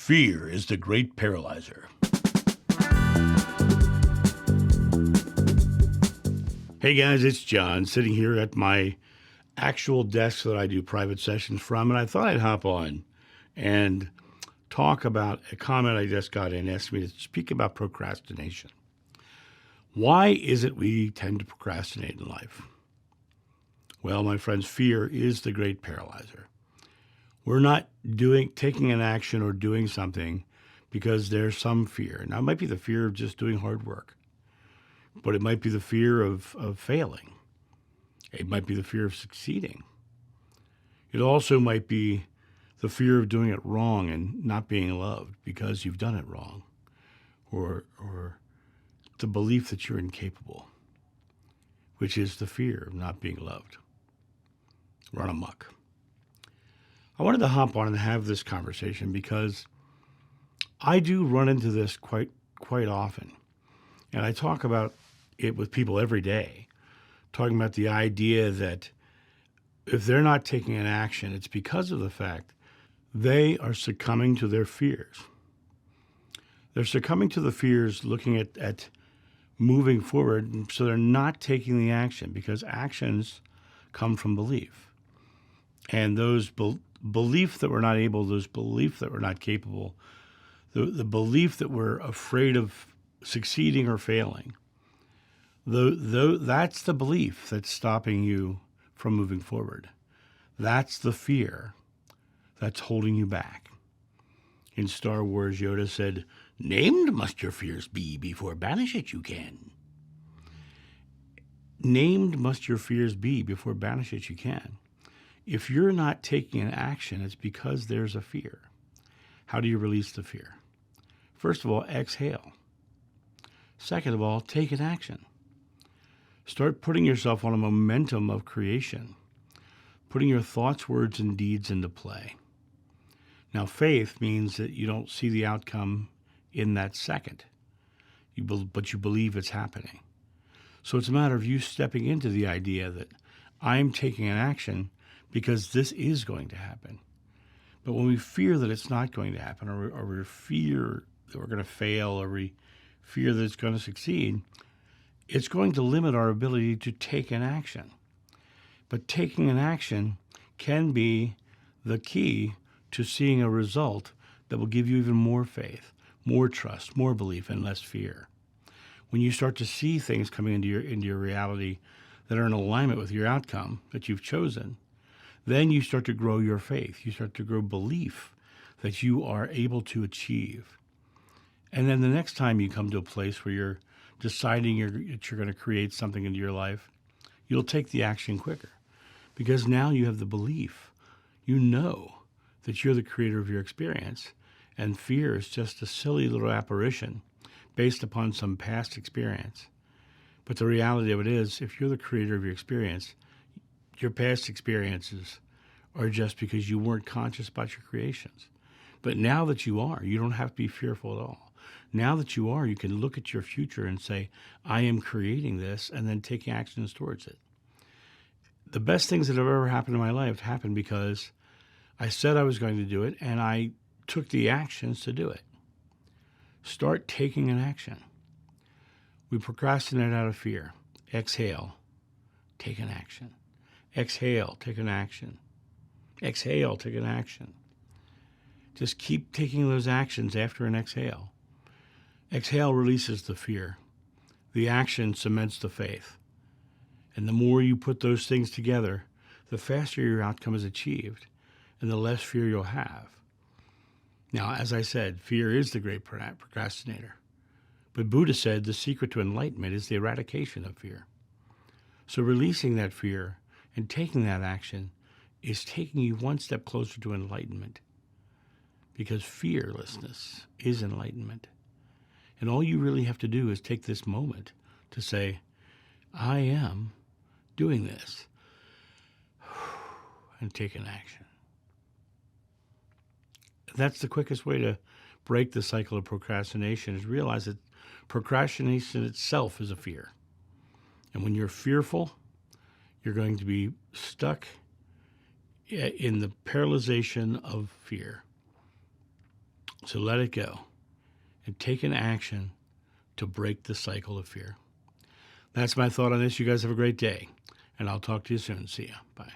Fear is the great paralyzer. Hey guys, it's John sitting here at my actual desk that I do private sessions from, and I thought I'd hop on and talk about a comment I just got in, asked me to speak about procrastination. Why is it we tend to procrastinate in life? Well, my friends, fear is the great paralyzer. We're not taking an action or doing something because there's some fear. Now, it might be the fear of just doing hard work, but it might be the fear of failing. It might be the fear of succeeding. It also might be the fear of doing it wrong and not being loved because you've done it wrong, or the belief that you're incapable, which is the fear of not being loved. Run amok. I wanted to hop on and have this conversation because I do run into this quite often. And I talk about it with people every day, talking about the idea that if they're not taking an action, it's because of the fact they are succumbing to their fears. They're succumbing to the fears looking at moving forward, so they're not taking the action because actions come from belief. And those belief that we're not able, those belief that we're not capable, the belief that we're afraid of succeeding or failing, that's the belief that's stopping you from moving forward. That's the fear that's holding you back. In Star Wars, Yoda said, "Named must your fears be, before banish it you can." Named must your fears be, before banish it you can. If you're not taking an action, it's because there's a fear. How do you release the fear? First of all, exhale. Second of all, take an action. Start putting yourself on a momentum of creation, putting your thoughts, words, and deeds into play. Now, faith means that you don't see the outcome in that second, but you believe it's happening. So it's a matter of you stepping into the idea that I'm taking an action because this is going to happen. But when we fear that it's not going to happen, or we fear that we're going to fail, or we fear that it's going to succeed, it's going to limit our ability to take an action. But taking an action can be the key to seeing a result that will give you even more faith, more trust, more belief, and less fear. When you start to see things coming into your reality that are in alignment with your outcome that you've chosen, then you start to grow your faith. You start to grow belief that you are able to achieve. And then the next time you come to a place where you're deciding that you're going to create something into your life, you'll take the action quicker because now you have the belief. You know that you're the creator of your experience, and fear is just a silly little apparition based upon some past experience. But the reality of it is, if you're the creator of your experience, your past experiences are just because you weren't conscious about your creations. But now that you are, you don't have to be fearful at all. Now that you are, you can look at your future and say, I am creating this, and then take actions towards it. The best things that have ever happened in my life happened because I said I was going to do it, and I took the actions to do it. Start taking an action. We procrastinate out of fear. Exhale. Take an action. Exhale, take an action. Exhale, take an action. Just keep taking those actions after an exhale. Exhale releases the fear. The action cements the faith. And the more you put those things together, the faster your outcome is achieved and the less fear you'll have. Now, as I said, fear is the great procrastinator. But Buddha said the secret to enlightenment is the eradication of fear. So releasing that fear and taking that action is taking you one step closer to enlightenment, because fearlessness is enlightenment. And all you really have to do is take this moment to say, I am doing this, and take an action. That's the quickest way to break the cycle of procrastination, is realize that procrastination itself is a fear. And when you're fearful, you're going to be stuck in the paralyzation of fear. So let it go and take an action to break the cycle of fear. That's my thought on this. You guys have a great day, and I'll talk to you soon. See ya. Bye.